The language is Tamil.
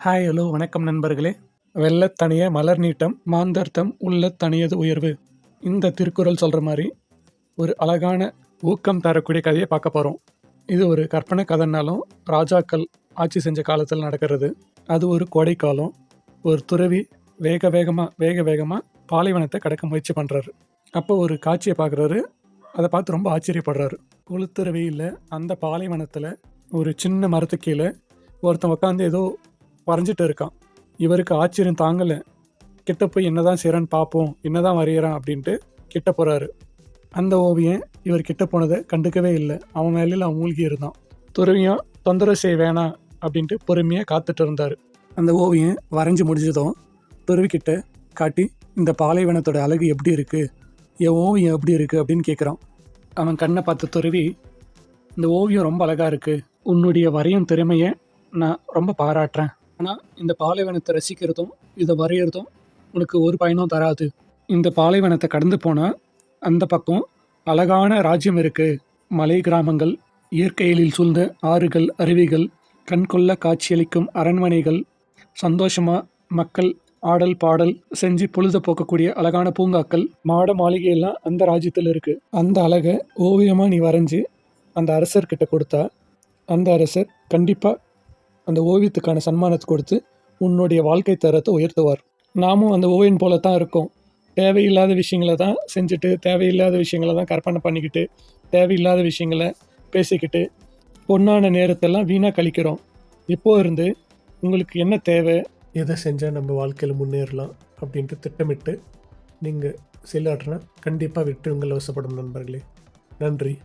ஹாய் ஹலோ வணக்கம் நண்பர்களே. வெள்ளத் தணிய மலர் நீட்டம் மாந்தர்த்தம் உள்ளத் தணியது உயர்வு. இந்த திருக்குறள் சொல்கிற மாதிரி ஒரு அழகான ஊக்கம் தரக்கூடிய கதையை பார்க்க போகிறோம். இது ஒரு கற்பனை கதைனாலும் ராஜாக்கள் ஆட்சி செஞ்ச காலத்தில் நடக்கிறது. அது ஒரு கோடைக்காலம். ஒரு துறவி வேக வேகமாக பாலைவனத்தை கடக்க முயற்சி பண்ணுறாரு. அப்போ ஒரு காட்சியை பார்க்குறாரு. அதை பார்த்து ரொம்ப ஆச்சரியப்படுறாரு. கொளுத்துற வெயில்ல அந்த பாலைவனத்தில் ஒரு சின்ன மரத்து கீழே ஒருத்தன் உட்காந்து ஏதோ வரைஞ்சிட்டு இருக்கான். இவருக்கு ஆச்சரியம் தாங்கலை. கிட்ட போய் என்னதான் செய்கிறான்னு பார்ப்போம், என்னதான் வரைகிறான் அப்படின்ட்டு கிட்ட போகிறாரு. அந்த ஓவியம் இவர் கிட்ட போனதை கண்டுக்கவே இல்லை. அவன் மேலையில் அவன் மூழ்கி இருந்தான். துறவியும் தொந்தரவு செய்ய வேணாம் அப்படின்ட்டு பொறுமையாக காத்துட்டு இருந்தார். அந்த ஓவியம் வரைஞ்சி முடிஞ்சதும் துறவிக்கிட்ட காட்டி, இந்த பாலைவனத்தோட அழகு எப்படி இருக்குது, என் ஓவியம் எப்படி இருக்குது அப்படின்னு கேட்குறான். அவன் கண்ணை பார்த்த துறவி, இந்த ஓவியம் ரொம்ப அழகாக இருக்குது, உன்னுடைய வரையும் திறமையை நான் ரொம்ப பாராட்டுறேன். ஆனால் இந்த பாலைவனத்தை ரசிக்கிறதும் இதை வரைகிறதும் உனக்கு ஒரு பயனும் தராது. இந்த பாலைவனத்தை கடந்து போனால் அந்த பக்கம் அழகான ராஜ்யம் இருக்குது. மலை கிராமங்கள், இயற்கையில் சூழ்ந்த ஆறுகள், அருவிகள், கண்கொள்ள காட்சியளிக்கும் அரண்மனைகள், சந்தோஷமாக மக்கள் ஆடல் பாடல் செஞ்சு பொழுத போக்கக்கூடிய அழகான பூங்காக்கள், மாட மாளிகையெல்லாம் அந்த ராஜ்யத்தில் இருக்குது. அந்த அழகை ஓவியமாக நீ வரைஞ்சி அந்த அரசர்கிட்ட கொடுத்தா அந்த அரசர் கண்டிப்பாக அந்த ஓவியத்துக்கான சன்மானத்தை கொடுத்து உன்னுடைய வாழ்க்கை தரத்தை உயர்த்துவார். நாமும் அந்த ஓவியம் போல தான் இருக்கோம். தேவையில்லாத விஷயங்களை தான் செஞ்சுட்டு, தேவையில்லாத விஷயங்களை தான் கற்பனை பண்ணிக்கிட்டு, தேவையில்லாத விஷயங்களை பேசிக்கிட்டு பொன்னான நேரத்தெல்லாம் வீணாக கழிக்கிறோம். இப்போ இருந்து உங்களுக்கு என்ன தேவை, எதை செஞ்சால் நம்ம வாழ்க்கையில் முன்னேறலாம் அப்படின்ட்டு திட்டமிட்டு நீங்கள் செயலாற்றினா கண்டிப்பாக வெற்றி உங்களை வசப்படும் நண்பர்களே. நன்றி.